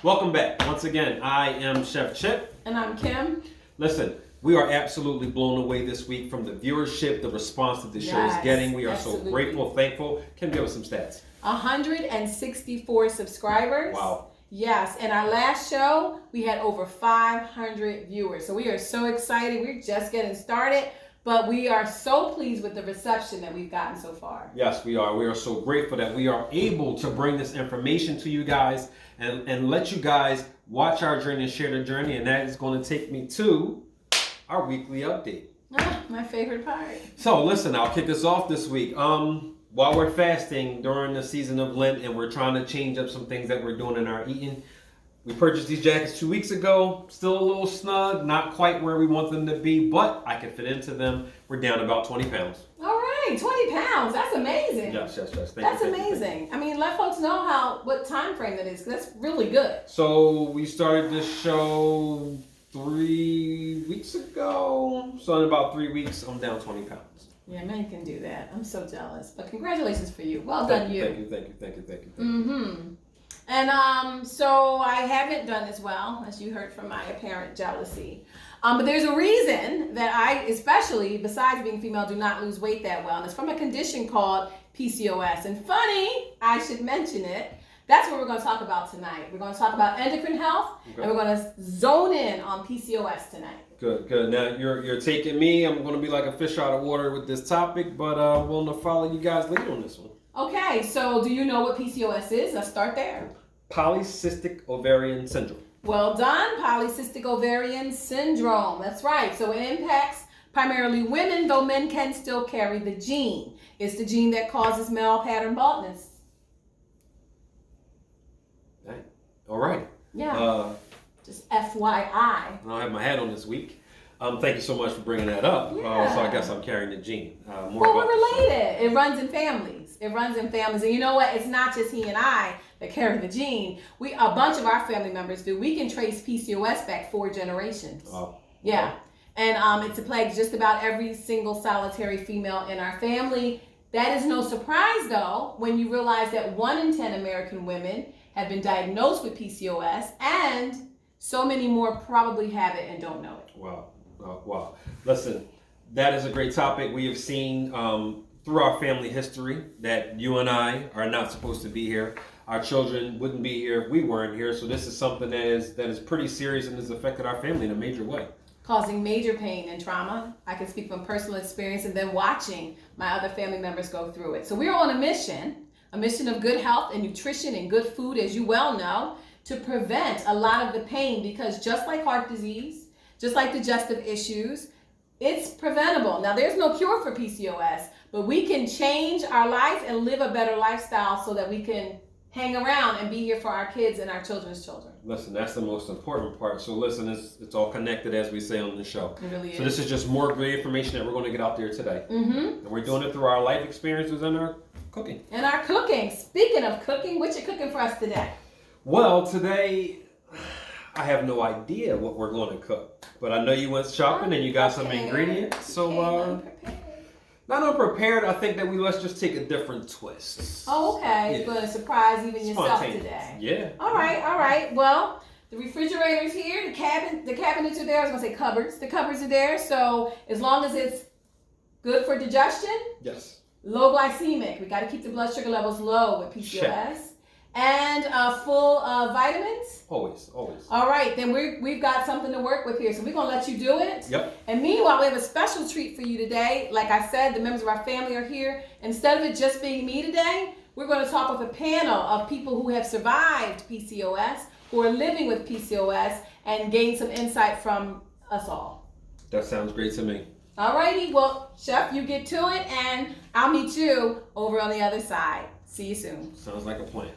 Welcome back. Once again, I am Chef Chip. And I'm Kim. Listen, we are absolutely blown away this week from the viewership, the response that the show is getting. We are so grateful, thankful. Kim, give us some stats. 164 subscribers. Wow. Yes, and our last show, we had over 500 viewers. So we are so excited. We're just getting started, but we are so pleased with the reception that we've gotten so far. Yes, we are. We are so grateful that we are able to bring this information to you guys and let you guys watch our journey and share the journey. And that is going to take me to our weekly update. My favorite part. So listen, I'll kick us off this week. While we're fasting during the season of Lent and we're trying to change up some things that we're doing in our eating, we purchased these jackets 2 weeks ago. Still a little snug, not quite where we want them to be, but I can fit into them. We're down about 20 pounds. All right, 20 pounds. That's amazing. Yes. That's amazing. I mean, let folks know what time frame that is, because that's really good. So we started this show 3 weeks ago. So in about 3 weeks, I'm down 20 pounds. Yeah, men can do that. I'm so jealous. But congratulations for you. Well done, you. Thank you. Mm-hmm. And so I haven't done as well, as you heard from my apparent jealousy. But there's a reason that I, especially besides being female, do not lose weight that well. And it's from a condition called PCOS. And funny, I should mention it. That's what we're going to talk about tonight. We're going to talk about endocrine health, and we're going to zone in on PCOS tonight. Good. Now you're taking me. I'm going to be like a fish out of water with this topic, but I'm willing to follow you guys lead on this one. Okay, so do you know what PCOS is? Let's start there. Polycystic ovarian syndrome. Well done, polycystic ovarian syndrome. That's right. So it impacts primarily women, though men can still carry the gene. It's the gene that causes male pattern baldness. All right. Yeah. Just FYI. I don't have my hat on this week. Thank you so much for bringing that up. Yeah. So I guess I'm carrying the gene. We're related. It runs in families. And you know what? It's not just he and I that carry the gene. A bunch of our family members do. We can trace PCOS back 4 generations. Oh. Yeah. And it's a plague just about every single solitary female in our family. That is no surprise, though, when you realize that 1 in 10 American women have been diagnosed with PCOS, and so many more probably have it and don't know it. Wow. Listen, that is a great topic. We have seen through our family history that you and I are not supposed to be here. Our children wouldn't be here if we weren't here. So this is something that is pretty serious and has affected our family in a major way. Causing major pain and trauma. I can speak from personal experience and then watching my other family members go through it. So we're on a mission of good health and nutrition and good food, as you well know, to prevent a lot of the pain, because just like heart disease, just like digestive issues, it's preventable. Now, there's no cure for PCOS, but we can change our life and live a better lifestyle so that we can hang around and be here for our kids and our children's children. Listen, that's the most important part. So listen, it's all connected, as we say on the show. It really is. So this is just more great information that we're going to get out there today. Mm-hmm. And we're doing it through our life experiences and our cooking. And our cooking. Speaking of cooking, what you cooking for us today? Well, today I have no idea what we're going to cook, but I know you went shopping and you got some ingredients. So not unprepared. I think that let's just take a different twist. Oh, okay. Yeah. You're going to surprise even yourself today. Yeah. All right. Well, the refrigerator's here. The cabinets are there. I was going to say cupboards. The cupboards are there. So as long as it's good for digestion. Yes. Low glycemic. We got to keep the blood sugar levels low with PCOS. Check. And full of vitamins. Always. All right, then we've got something to work with here. So we're going to let you do it. Yep. And meanwhile, we have a special treat for you today. Like I said, the members of our family are here. Instead of it just being me today, we're going to talk with a panel of people who have survived PCOS, who are living with PCOS, and gain some insight from us all. That sounds great to me. All righty. Well, Chef, you get to it, and I'll meet you over on the other side. See you soon. Sounds like a plan.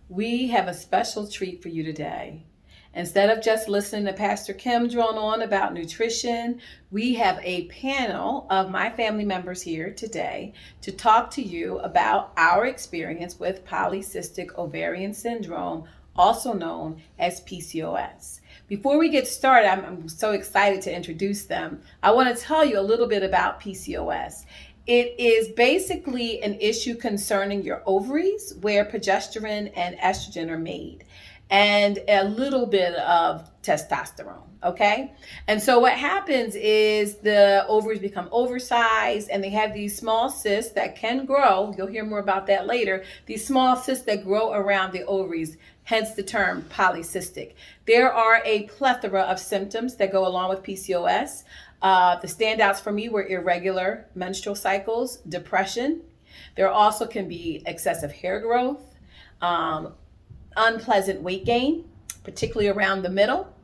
We have a special treat for you today. Instead of just listening to Pastor Kim drone on about nutrition, we have a panel of my family members here today to talk to you about our experience with polycystic ovarian syndrome, also known as PCOS. Before we get started, I'm so excited to introduce them. I want to tell you a little bit about PCOS. It is basically an issue concerning your ovaries where progesterone and estrogen are made, and a little bit of testosterone, okay? And so what happens is the ovaries become oversized and they have these small cysts that can grow. You'll hear more about that later. These small cysts that grow around the ovaries, hence the term polycystic. There are a plethora of symptoms that go along with PCOS. The standouts for me were irregular menstrual cycles, depression. There also can be excessive hair growth, unpleasant weight gain, particularly around the middle.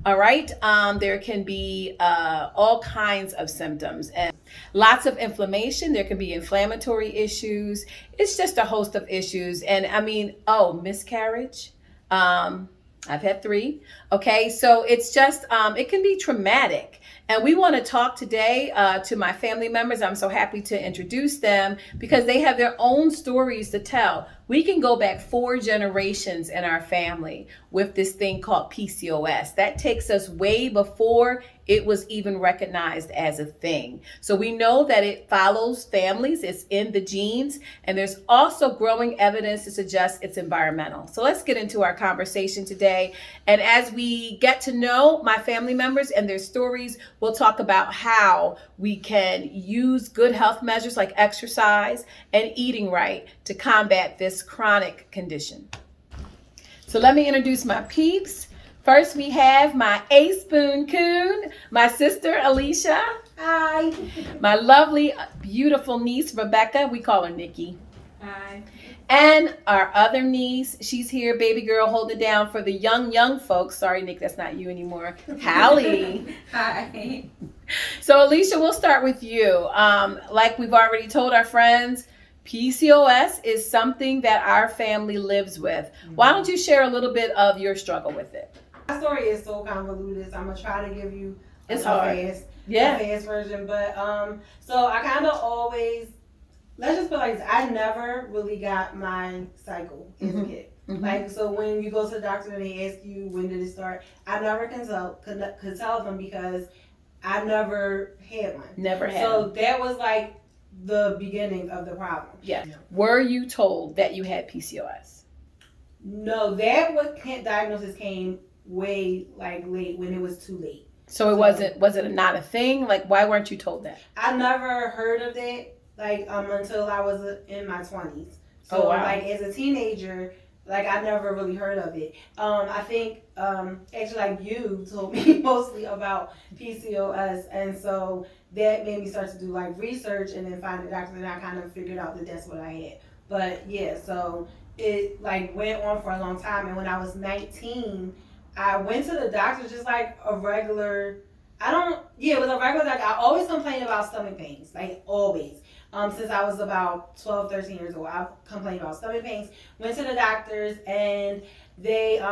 All right. There can be all kinds of symptoms and lots of inflammation. There can be inflammatory issues. It's just a host of issues. And I mean, miscarriage. I've had 3. Okay. So it's just, it can be traumatic. And we want to talk today to my family members. I'm so happy to introduce them because they have their own stories to tell. We can go back 4 generations in our family with this thing called PCOS. That takes us way before it was even recognized as a thing. So we know that it follows families, it's in the genes, and there's also growing evidence to suggest it's environmental. So let's get into our conversation today. And as we get to know my family members and their stories, we'll talk about how we can use good health measures like exercise and eating right to combat this chronic condition. So let me introduce my peeps. First, we have my A-Spoon Coon, my sister Alicia. Hi. My lovely, beautiful niece Rebecca. We call her Nikki. Hi. And our other niece, she's here, baby girl, holding it down for the young folks. Sorry, Nick, that's not you anymore. Hallie. Hi. So, Alicia, we'll start with you. Like we've already told our friends, PCOS is something that our family lives with. Why don't you share a little bit of your struggle with it? My story is so convoluted, so I'm gonna try to give you a fast version. But so I kind of always, let's just put like this, I never really got my cycle as a kid. Like, so when you go to the doctor and they ask you when did it start, I never could tell them because I never had one. Never had. So that was like the beginning of the problem. Yeah. Were you told that you had PCOS? No, diagnosis came way like late when it was too late. So was it not a thing? Like, why weren't you told that? I never heard of that like until I was in my 20s. So like as a teenager, like I never really heard of it. I think actually like you told me mostly about PCOS, and so that made me start to do like research and then find a doctor, and I kind of figured out that that's what I had. But yeah, so it like went on for a long time, and when I was 19, I went to the doctor just like a regular. It was a regular doctor. I always complained about stomach pains, like always. Since I was about 12, 13 years old, I complained about stomach pains. Went to the doctors and they did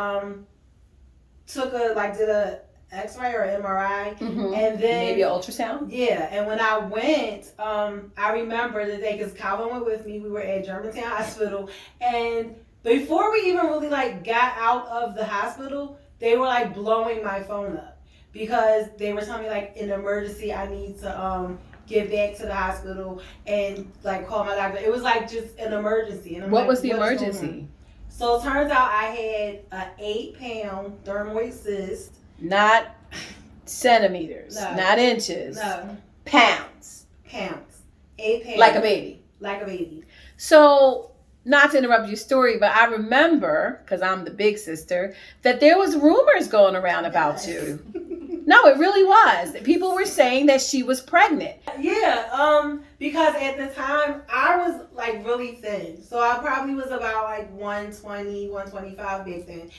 a X-ray or MRI, and then maybe an ultrasound. Yeah, and when I went, I remember the day because Calvin went with me. We were at Germantown Hospital, and before we even really like got out of the hospital, they were like blowing my phone up because they were telling me like in emergency I need to get back to the hospital and like call my doctor. It was like just an emergency. And what was the emergency? So it turns out I had an 8-pound dermoid cyst. Not centimeters, not inches. No. Pounds. 8 pounds. Like a baby. So, not to interrupt your story, but I remember, because I'm the big sister, that there was rumors going around about you. No, it really was. People were saying that she was pregnant. Yeah, because at the time I was like really thin. So I probably was about like 120, 125 back then.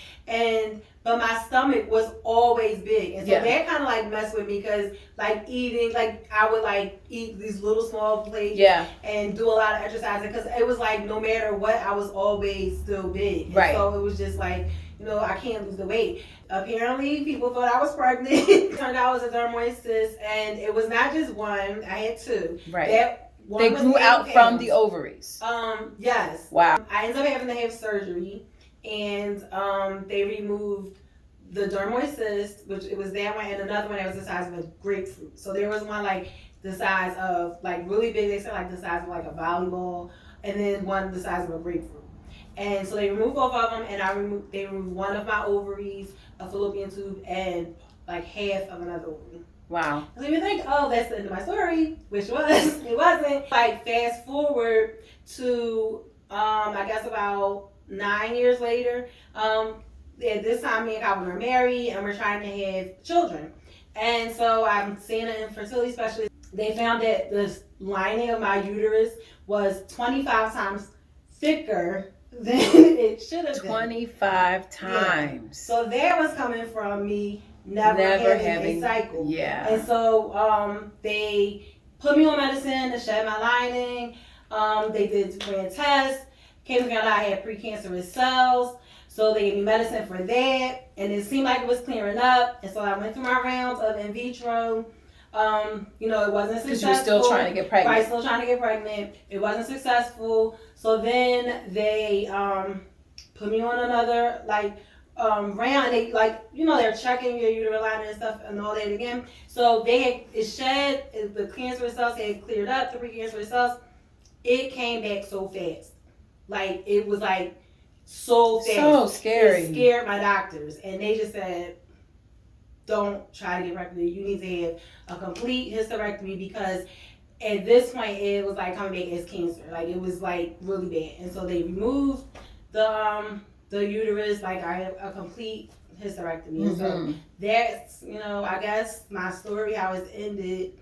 but my stomach was always big. And so Yeah. that kind of like messed with me because like eating, like I would like eat these little small plates Yeah. and do a lot of exercising because it was like no matter what, I was always still big. And Right. so it was just like, you know, I can't lose the weight. Apparently, people thought I was pregnant. Turned out it was a dermoid cyst, and it was not just one. I had two. Right. That one They was grew 8 out from pounds. the ovaries. Yes. Wow. I ended up having to have surgery, and they removed the dermoid cyst, which it was that one, and another one that was the size of a grapefruit. So there was one like the size of like really big. They said like the size of like a volleyball, and then one the size of a grapefruit. And so they removed both of them, and they removed one of my ovaries, a fallopian tube, and like half of another ovary. Wow. So you think, oh, that's the end of my story, which was, it wasn't. Like fast forward to, I guess about 9 years later, at this time me and Calvin are married and we're trying to have children. And so I'm seeing an infertility specialist. They found that the lining of my uterus was 25 times thicker than it should have been. 25 times. Yeah. So that was coming from me never having a cycle. Yeah. And so they put me on medicine to shed my lining. They ran tests. Came to find out I had precancerous cells. So they gave me medicine for that. And it seemed like it was clearing up. And so I went through my rounds of in vitro. You know, it wasn't successful. Because you were still trying to get pregnant. Right, still trying to get pregnant. It wasn't successful. So then they put me on another round. They they're checking your uterine lining and stuff and all that again. So the cancerous cells had cleared up, the precancerous cells. It came back so fast. Like it was like so fast. So scary. It scared my doctors, and they just said, don't try to get pregnant. You need to have a complete hysterectomy because at this point it was like coming back as cancer. Like it was like really bad. And so they removed the uterus, like I have a complete hysterectomy. Mm-hmm. So that's, I guess my story, how it's ended,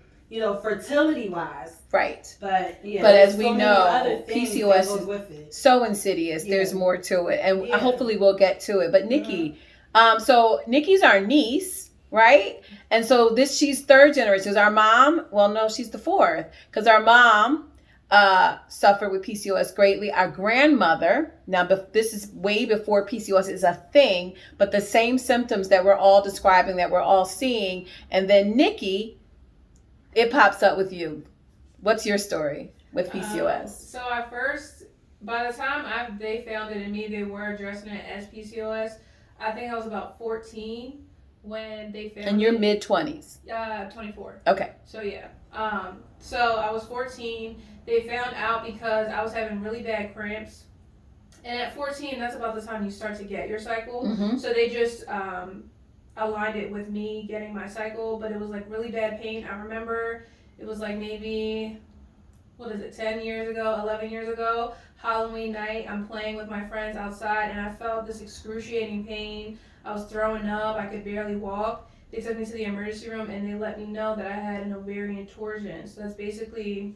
fertility wise. Right. But yeah. But as we so know, PCOS is so insidious. Yeah. There's more to it. And hopefully we'll get to it. But Nikki, so Nikki's our niece, right? And so she's third generation. Our mom, well, no, she's the fourth. Because our mom suffered with PCOS greatly. Our grandmother, now this is way before PCOS is a thing, but the same symptoms that we're all describing, that we're all seeing. And then Nikki, it pops up with you. What's your story with PCOS? So at first, by the time they found it in me, they were addressing it as PCOS. I think I was about 14 when they found it. And you're mid-20s? 24. Okay. So yeah. So I was 14. They found out because I was having really bad cramps. And at 14, that's about the time you start to get your cycle. Mm-hmm. So they just aligned it with me getting my cycle, but it was like really bad pain. I remember it was like maybe, 10 years ago, 11 years ago, Halloween night, I'm playing with my friends outside and I felt this excruciating pain. I was throwing up, I could barely walk. They took me to the emergency room and they let me know that I had an ovarian torsion. So that's basically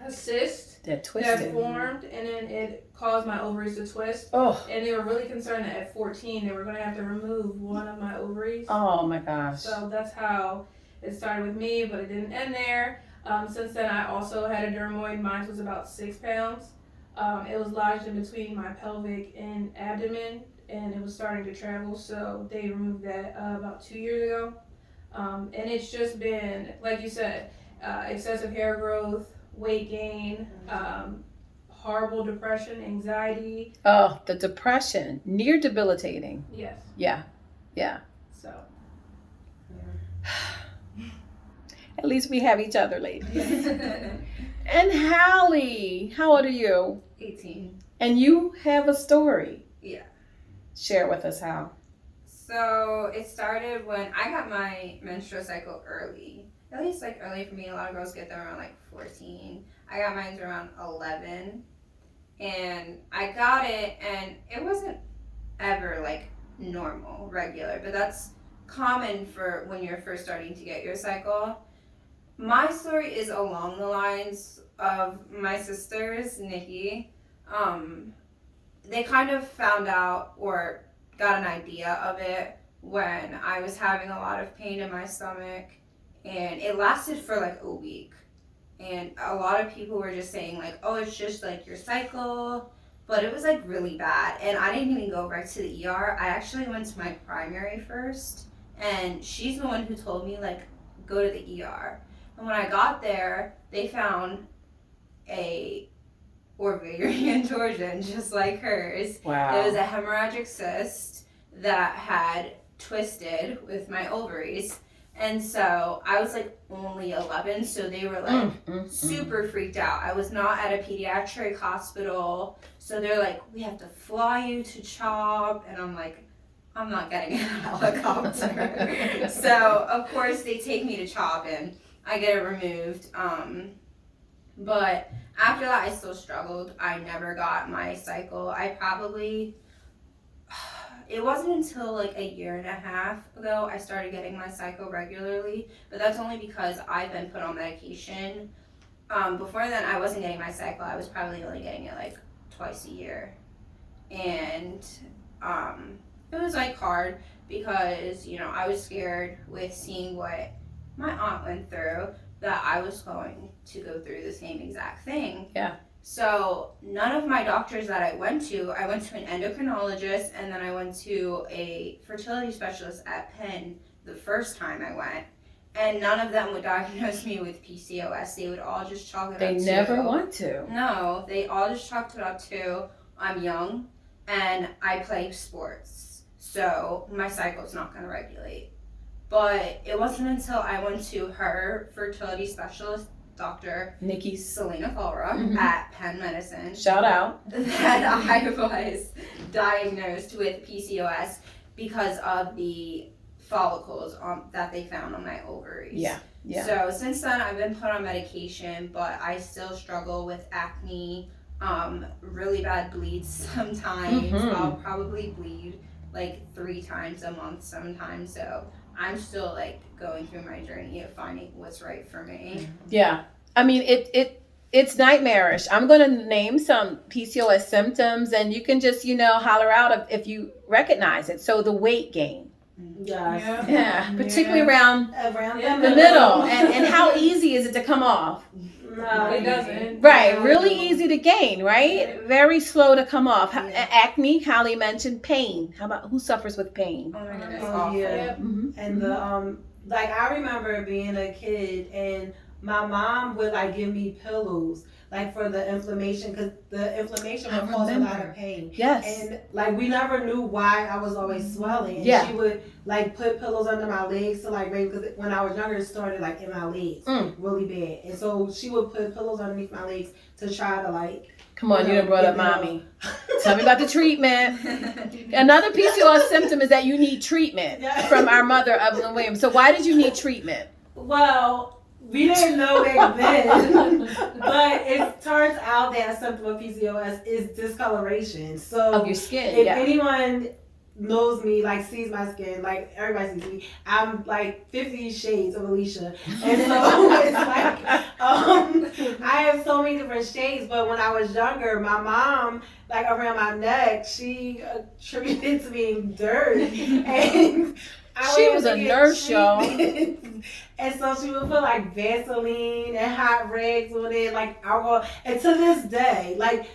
a cyst that formed, and then it caused my ovaries to twist. Oh. And they were really concerned that at 14 they were going to have to remove one of my ovaries. Oh my gosh. So that's how it started with me, but it didn't end there. Since then I also had a dermoid. Mine was about 6 pounds. It was lodged in between my pelvic and abdomen, and it was starting to travel, so they removed that about 2 years ago. And it's just been, like you said, excessive hair growth, weight gain, horrible depression, anxiety. Oh, the depression, near debilitating. Yes. Yeah. So. At least we have each other, ladies. And Hallie, how old are you? 18. And you have a story. Yeah. Share with us how. So it started when I got my menstrual cycle early. At least early for me. A lot of girls get them around 14. I got mine around 11. And I got it, and it wasn't ever normal, regular. But that's common for when you're first starting to get your cycle. My story is along the lines of my sister's, Nikki. They kind of found out, or got an idea of it when I was having a lot of pain in my stomach, and it lasted for like a week. And a lot of people were just saying like, oh, it's just like your cycle, but it was like really bad. And I didn't even go right to the ER. I actually went to my primary first, and she's the one who told me like, go to the ER. And when I got there, they found a ovarian torsion just like hers. Wow. It was a hemorrhagic cyst that had twisted with my ovaries. And so I was like only 11, so they were like super freaked out. I was not at a pediatric hospital, so they're like, we have to fly you to Choc, and I'm like, I'm not getting in a helicopter. So of course they take me to Choc and I get it removed. But after that I still struggled. I never got my cycle. It wasn't until like a year and a half ago I started getting my cycle regularly, but that's only because I've been put on medication. Before then I wasn't getting my cycle. I was probably only getting it like twice a year. And it was like hard because, you know, I was scared with seeing what my aunt went through, that I was going to go through the same exact thing. Yeah. So none of my doctors that I went to an endocrinologist, and then I went to a fertility specialist at Penn the first time I went, and none of them would diagnose me with PCOS. They would all just chalk it up to. They never want to. No, they all just chalked it up to, I'm young and I play sports, so my cycle's not going to regulate. But it wasn't until I went to her fertility specialist, Dr. Nikki Selena Fulra at Penn Medicine. Shout out. That I was diagnosed with PCOS because of the follicles that they found on my ovaries. Yeah. So since then I've been put on medication, but I still struggle with acne, really bad bleeds sometimes. I'll probably bleed like 3 times a month sometimes. So I'm still like going through my journey of finding what's right for me. Yeah. I mean, it's nightmarish. I'm going to name some PCOS symptoms, and you can just, holler out if you recognize it. So the weight gain. Yes. Yeah. Particularly around the the middle. And how easy is it to come off? No, It doesn't. Right. Really easy to gain, right? Very slow to come off. Acne, Holly mentioned. Pain. How about who suffers with pain? Oh my goodness, Oh, awful. yeah. Mm-hmm. And the like I remember being a kid, and my mom would like give me pillows like for the inflammation, because the inflammation would cause a lot of pain. Yes. And like we never knew why I was always swelling. And Yeah. she would like put pillows under my legs to like raise, because when I was younger it started like in my legs really bad. And so she would put pillows underneath my legs to try to like. Come on, you done brought up mommy. Tell me about the treatment. Another PCOS symptom is that you need treatment from our mother, Evelyn Williams. So why did you need treatment? Well, we didn't know back then, but it turns out that a symptom of PCOS is discoloration. So Of your skin, if yeah. anyone knows me, like sees my skin, like everybody sees me, I'm like 50 shades of Alicia. And so it's like, I have so many different shades. But when I was younger, my mom, like around my neck, she attributed it to being dirt. And She was a nurse, y'all. And so she would put like Vaseline and hot rags on it, like alcohol. And to this day, like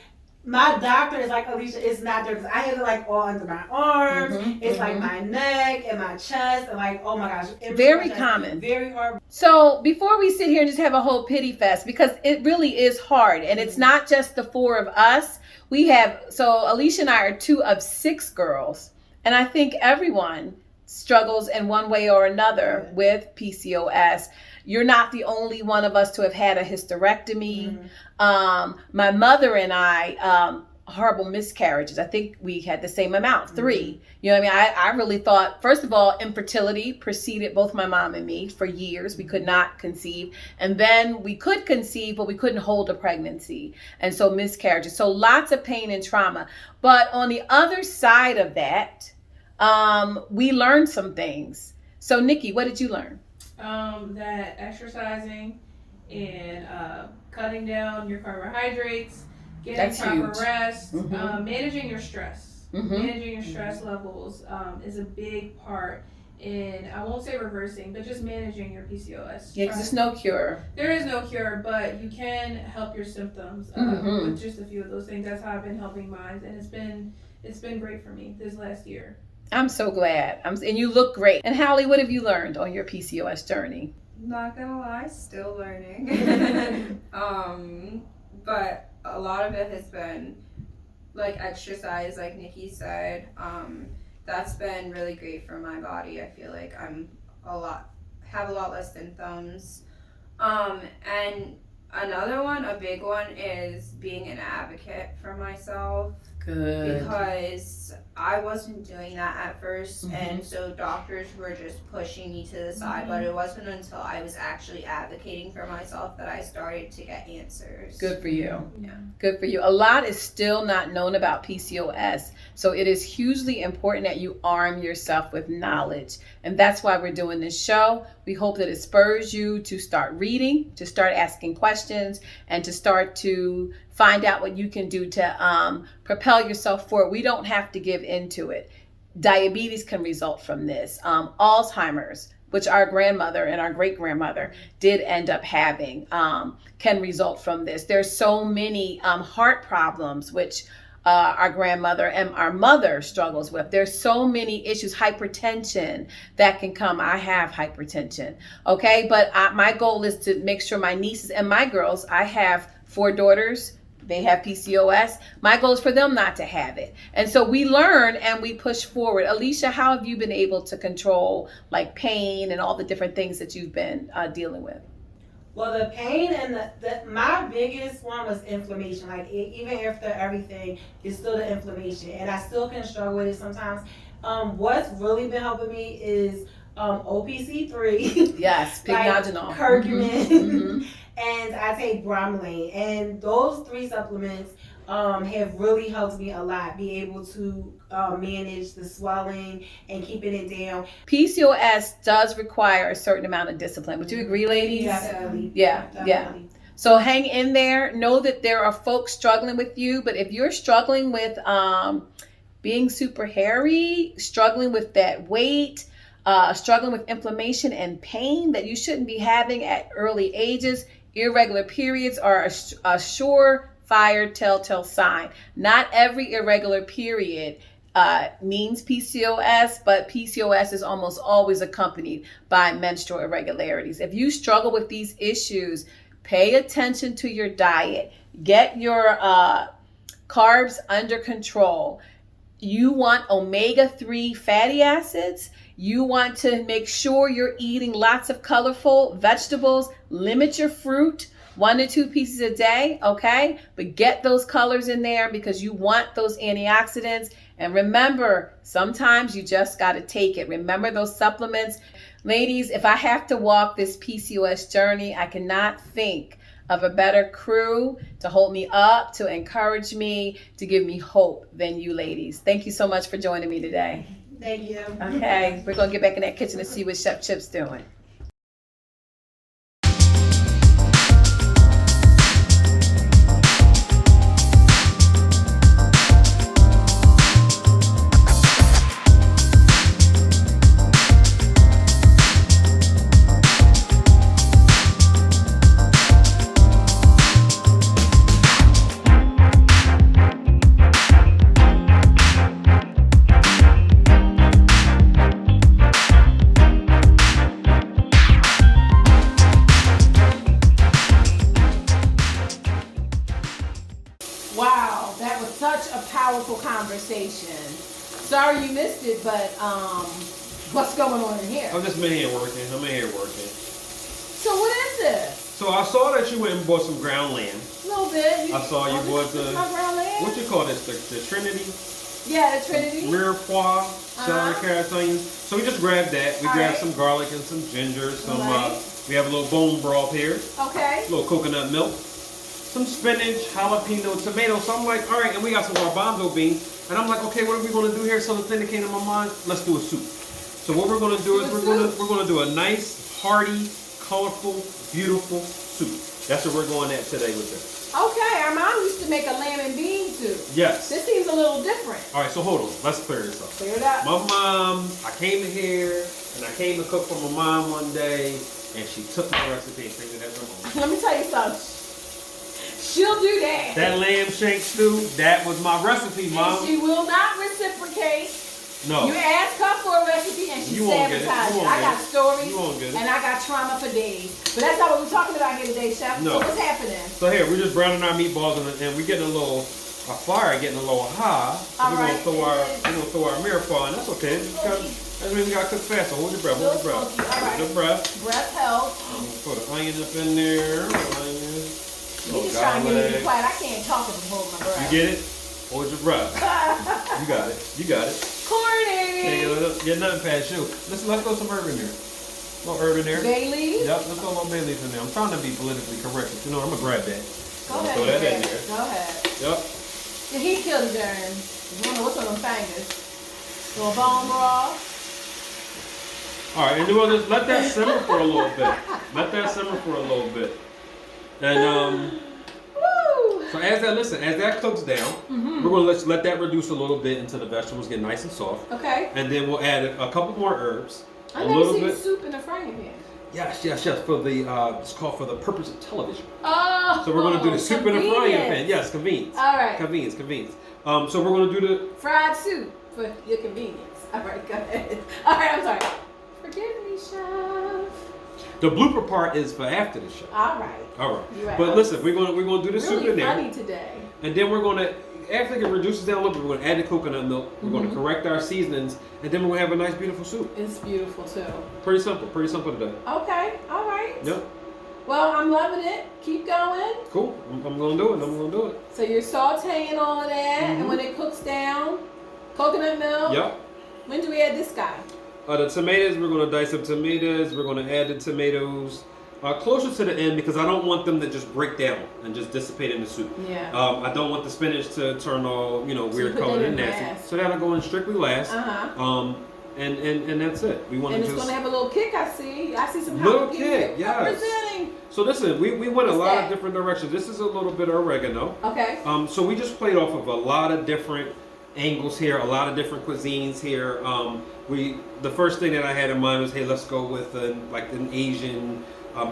my doctor is like, Alicia, it's not there, because I have it like all under my arms. It's like my neck and my chest, and like, oh my gosh. Very common. Very hard. So before we sit here and just have a whole pity fest, because it really is hard, and it's not just the 4 of us. So Alicia and I are 2 of 6 girls, and I think everyone struggles in one way or another with PCOS. You're not the only one of us to have had a hysterectomy. My mother and I, horrible miscarriages. I think we had the same amount, 3. You know what I mean? I really thought, first of all, infertility preceded both my mom and me for years. We could not conceive. And then we could conceive, but we couldn't hold a pregnancy. And so miscarriages. So lots of pain and trauma. But on the other side of that, we learned some things. So Nikki, what did you learn? That exercising and cutting down your carbohydrates, getting That's proper huge. rest, managing your stress. managing your stress levels is a big part in, I won't say reversing, but just managing your PCOS. Yeah, because there's no cure. There is no cure, but you can help your symptoms with just a few of those things. That's how I've been helping mine, and it's been great for me this last year. I'm so glad. And you look great. And Hallie, what have you learned on your PCOS journey? Not gonna lie, still learning. But a lot of it has been like exercise, like Nikki said. That's been really great for my body. I feel like have a lot less symptoms. And another one, a big one, is being an advocate for myself. Good. Because I wasn't doing that at first, and so doctors were just pushing me to the side, but it wasn't until I was actually advocating for myself that I started to get answers. Good for you. Yeah. Good for you. A lot is still not known about PCOS, so it is hugely important that you arm yourself with knowledge, and that's why we're doing this show. We hope that it spurs you to start reading, to start asking questions, and to start to find out what you can do to propel yourself forward. We don't have to give into it. Diabetes can result from this. Alzheimer's, which our grandmother and our great-grandmother did end up having, can result from this. There's so many heart problems, which our grandmother and our mother struggles with. There's so many issues, hypertension that can come. I have hypertension, okay? But my goal is to make sure my nieces and my girls, I have 4 daughters, they have PCOS. My goal is for them not to have it. And so we learn and we push forward. Alicia, how have you been able to control like pain and all the different things that you've been dealing with? Well, the pain and my biggest one was inflammation. Like even after everything, it's still the inflammation, and I still can struggle with it sometimes. What's really been helping me is OPC3. Yes, pycnogenol, like curcumin, and I take bromelain, and those 3 supplements have really helped me a lot. Be able to manage the swelling and keeping it down. PCOS does require a certain amount of discipline. Would you agree, ladies? Definitely. Yeah. Definitely. So hang in there. Know that there are folks struggling with you, but if you're struggling with being super hairy, struggling with that weight, struggling with inflammation and pain that you shouldn't be having at early ages, irregular periods are a surefire telltale sign. Not every irregular period means PCOS, but PCOS is almost always accompanied by menstrual irregularities. If you struggle with these issues, pay attention to your diet. Get your carbs under control. You want omega-3 fatty acids. You want to make sure you're eating lots of colorful vegetables. Limit your fruit, 1 to 2 pieces a day, okay? But get those colors in there because you want those antioxidants. And remember, sometimes you just got to take it. Remember those supplements. Ladies, if I have to walk this PCOS journey, I cannot think of a better crew to hold me up, to encourage me, to give me hope than you ladies. Thank you so much for joining me today. Thank you. Okay, we're going to get back in that kitchen and see what Chef Chip's doing. Wow, that was such a powerful conversation. Sorry you missed it, but what's going on in here? I'm just in here working. So what is this? So I saw that you went and bought some ground lamb. A little bit. I saw you bought the ground lamb? what you call this? The Trinity? Yeah, the Trinity. Mirepoix, celery, carrots, onions. So we just grabbed that. We grabbed some garlic and some ginger. Some we have a little bone broth here. Okay. A little coconut milk. Some spinach, jalapeno, tomato. So I'm like, all right, and we got some garbanzo beans. And I'm like, okay, what are we going to do here? So the thing that came to my mind, let's do a soup. So what we're going to do is we're going to do a nice, hearty, colorful, beautiful soup. That's what we're going at today with this. Okay, our mom used to make a lamb and bean soup. Yes. This seems a little different. All right, so hold on. Let's clear this up. Clear it up. My mom, I came in here and I came to cook for my mom one day, and she took my recipe and created it at her home. Let me tell you something. She'll do that. That lamb shank stew, that was my recipe, Mom. And she will not reciprocate. No. You ask her for a recipe and she You won't get it. sabotages. You won't I got get it. stories You won't get it. and I got trauma for days. But that's not what we're talking about here today, Chef. No. So what's happening? So here, we're just browning our meatballs and we're getting our fire getting a little high. So All we're right. gonna throw our mirror fire, and that's okay. That means we gotta cook fast. So hold your breath. Hold your breath. All right. Hold your breath. Breath help. I'm gonna put an onion up in there. Onion. You just trying to get me to be quiet. I can't talk if I'm holding my breath. You get it? Hold your breath. You got it. You got it. Corny. Get nothing past you. Let's throw some herb in there. A little herb in there. Bay leaf. Yep, let's throw a little bay leaf in there. I'm trying to be politically correct, but I'm gonna grab that. Go ahead. Throw that in there. Go ahead. Yep. The heat kills germs. You don't know what's on them fingers. Little bone raw. All right, and then we'll just let that simmer for a little bit. Let that simmer for a little bit. And Woo. so as that cooks down, we're gonna let that reduce a little bit until the vegetables get nice and soft. Okay. And then we'll add a couple more herbs. I a never little seen bit. soup in a frying pan. Yes. For the it's called For the Purpose of Television. Oh. So we're gonna do the soup in a frying pan. convenient. Yes, convenience. All right. Convenience. So we're gonna do the Fried soup for your convenience. All right, go ahead. All right, I'm sorry. Forgive me, Chef. the blooper part is for after the show. All right. All right. You're right. But listen, we're gonna do the soup in Really there. funny today. And then we're gonna, after it reduces down a little bit, we're gonna add the coconut milk. We're gonna correct our seasonings, and then we're gonna have a nice, beautiful soup. It's beautiful too. Pretty simple today. Okay. All right. Yep. Well, I'm loving it. Keep going. Cool. I'm gonna do it. So you're sauteing all of that, and when it cooks down, coconut milk. Yep. When do we add this guy? The tomatoes, we're gonna dice up tomatoes. We're gonna add the tomatoes closer to the end because I don't want them to just break down and just dissipate in the soup. Yeah. I don't want the spinach to turn all you weird put color that and in nasty. last. So that'll go in strictly last. And that's it. We want And to it's just gonna have a little kick. I see some little jalapeno kick. Yes. representing. So listen, we went a What's lot that? of different directions. This is a little bit of oregano. Okay. So we just played off of a lot of different angles here, a lot of different cuisines here. The first thing that I had in mind was, hey, let's go with an Asian,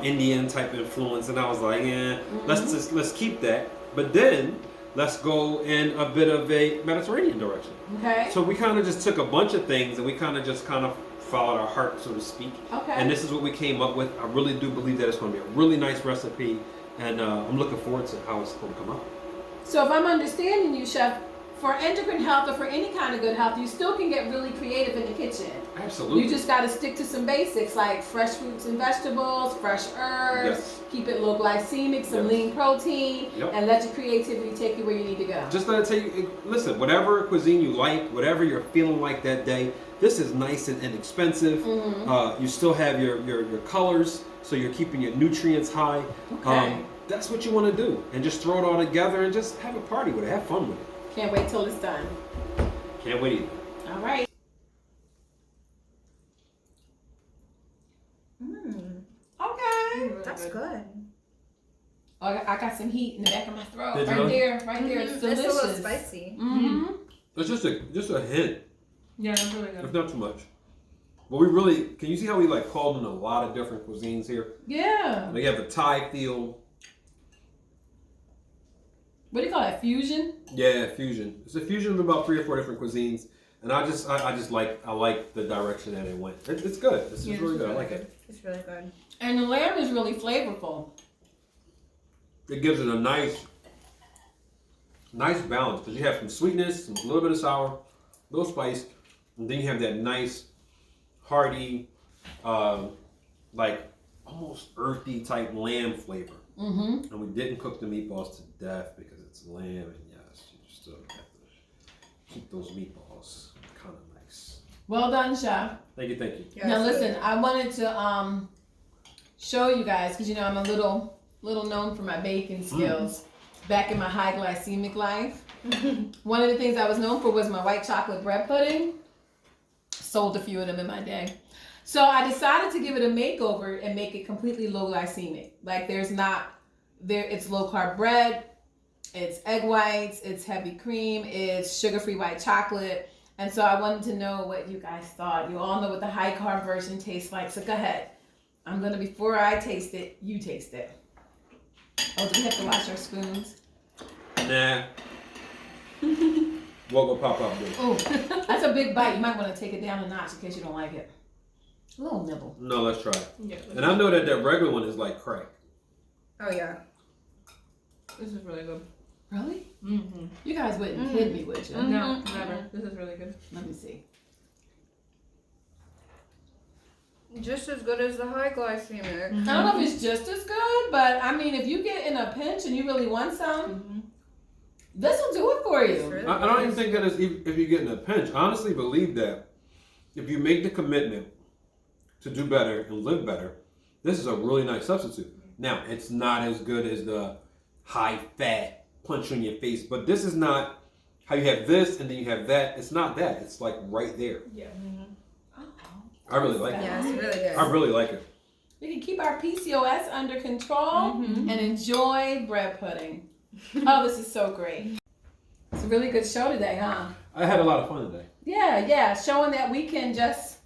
Indian type influence, and I was like, let's keep that. But then let's go in a bit of a Mediterranean direction. Okay. So we kind of just took a bunch of things and we kind of followed our heart, so to speak. Okay. And this is what we came up with. I really do believe that it's going to be a really nice recipe, and I'm looking forward to how it's going to come out. So if I'm understanding you, Chef, for endocrine health or for any kind of good health, you still can get really creative in the kitchen. Absolutely. You just got to stick to some basics like fresh fruits and vegetables, fresh herbs, Yes. keep it low glycemic, some Yes. lean protein, Yep. and let your creativity take you where you need to go. Just let it tell you, listen, whatever cuisine you like, whatever you're feeling like that day, this is nice and inexpensive. You still have your colors, so you're keeping your nutrients high. Okay. That's what you want to do. And just throw it all together and just have a party with it. Have fun with it. Can't wait till it's done. Can't wait either. All right. Okay. That's good. Oh, I got some heat in the back of my throat. Did you Right really? there. It's It's delicious. a little spicy. Mm-hmm. It's just a hint. Yeah, that's really good. It's not too much. But we really, can you see how we called in a lot of different cuisines here? Yeah. You have a Thai feel. What do you call that? Fusion? Yeah, fusion. It's a fusion of about 3 or 4 different cuisines. And I like the direction that it went. It's good. It's just really good. I like it. It's really good. And the lamb is really flavorful. It gives it a nice balance because you have some sweetness, a little bit of sour, a little spice, and then you have that nice, hearty, almost earthy type lamb flavor. Mm-hmm. And we didn't cook the meatballs to death because it's lamb, and yes, you still have to keep those meatballs kind of nice. Well done, Chef. Thank you. Yeah, Now it's listen, good. I wanted to show you guys because I'm a little known for my baking skills. Back in my high glycemic life, one of the things I was known for was my white chocolate bread pudding. Sold a few of them in my day. So I decided to give it a makeover and make it completely low glycemic. It's low carb bread, It's egg whites, it's heavy cream, it's sugar-free white chocolate. And so I wanted to know what you guys thought. You all know what the high carb version tastes like, so go ahead. Before I taste it, you taste it. Oh, do we have to wash our spoons? Nah. We'll go pop up. Oh, that's a big bite. You might want to take it down a notch in case you don't like it. A little nibble. No, let's try it. Yeah. And I know that regular one is like crack. Oh yeah. This is really good. Really? Mm-hmm. You guys wouldn't kid me, would you? No, never. This is really good. Let me see. Just as good as the high glycemic. I don't know if it's just as good, but I mean, if you get in a pinch and you really want some, this will do it for you. Really I don't even think that is if you get in a pinch. I honestly believe that if you make the commitment to do better and live better, this is a really nice substitute. Now, it's not as good as the high fat punch you in your face, but this is not how you have this and then you have that. It's not that. It's like right there. Yeah. I really like it. Yeah, it's really good. I really like it. We can keep our PCOS under control and enjoy bread pudding. Oh, this is so great. It's a really good show today, huh? I had a lot of fun today. Yeah, showing that we can just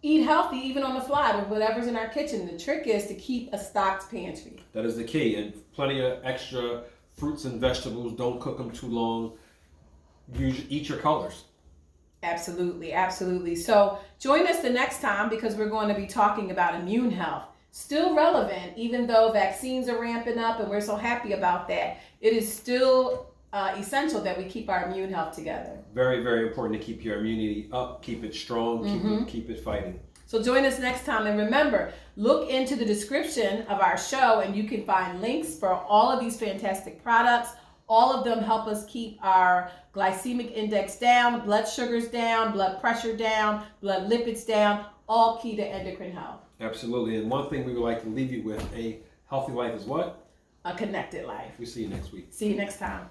eat healthy even on the fly with whatever's in our kitchen. The trick is to keep a stocked pantry. That is the key. And plenty of extra fruits and vegetables. Don't cook them too long. Eat your colors. Absolutely. So join us the next time because we're going to be talking about immune health. Still relevant, even though vaccines are ramping up and we're so happy about that. It is still essential that we keep our immune health together. Very, very important to keep your immunity up, keep it strong, keep it fighting. So join us next time. And remember, look into the description of our show and you can find links for all of these fantastic products. All of them help us keep our glycemic index down, blood sugars down, blood pressure down, blood lipids down, all key to endocrine health. Absolutely. And one thing we would like to leave you with, a healthy life is what? A connected life. We'll see you next week. See you next time.